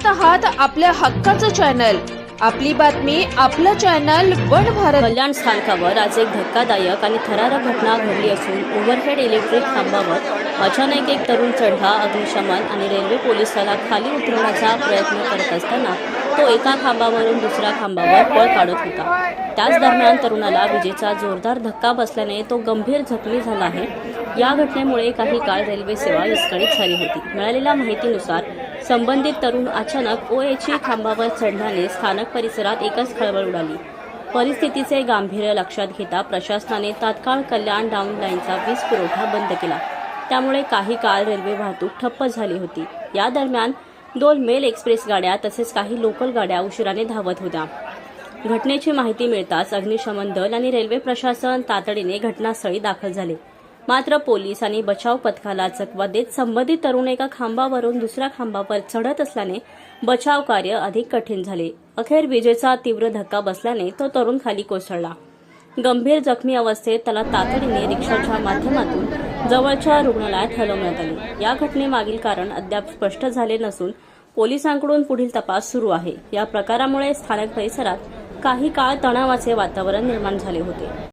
आहात आपल्या हक्काचं चॅनल, आपली बातमी आपलं चॅनल वन भारत. कल्याण स्थानकावर आज एक धक्कादायक आणि थरारक घटना घडली असून ओव्हरहेड इलेक्ट्रिक खांबावर अचानक एक तरुण चढला. अग्निशमन आणि रेल्वे पोलीस त्याला खाली उतरवण्याचा प्रयत्न करत असताना तो एका खांबावरून दुसऱ्या खांबावर पळ काढत होता. त्याच दरम्यान तरुणाला विजेचा जोरदार धक्का बसल्याने तो गंभीर जखमी झाला आहे. या घटनेमुळे काही काळ रेल्वे सेवा विस्कळीत झाली होती. मिळालेल्या माहितीनुसार संबंधित तरुण अचानक ओएची खांबावर चढल्याने स्थानक परिसरात एकच खळबळ उडाली. परिस्थितीचे गांभीर्य लक्षात घेता प्रशासनाने तात्काळ कल्याण डाऊन लाईनचा वीज पुरवठा बंद केला. त्यामुळे काही काळ रेल्वे वाहतूक ठप्प झाली होती. या दरम्यान 2 मेल एक्सप्रेस गाड्या तसेच काही लोकल गाड्या उशिराने धावत होत्या. घटनेची माहिती मिळताच अग्निशमन दल आणि रेल्वे प्रशासन तातडीने घटनास्थळी दाखल झाले. मात्र पोलीस आणि बचाव पथकाला चकवा देत संबंधित तरुण एका खांबावरून दुसऱ्या खांबावर चढत असल्याने बचाव कार्य अधिक कठीण झाले. अखेर विजेचा तीव्र धक्का बसल्याने तो तरुण खाली कोसळला. गंभीर जखमी अवस्थेत त्याला तातडीने रिक्षाच्या माध्यमातून जवळच्या रुग्णालयात हलवण्यात आले. या घटनेमागील कारण अद्याप स्पष्ट झाले नसून पोलिसांकडून पुढील तपास सुरू आहे. या प्रकारामुळे स्थानक परिसरात काही काळ तणावाचे वातावरण निर्माण झाले होते.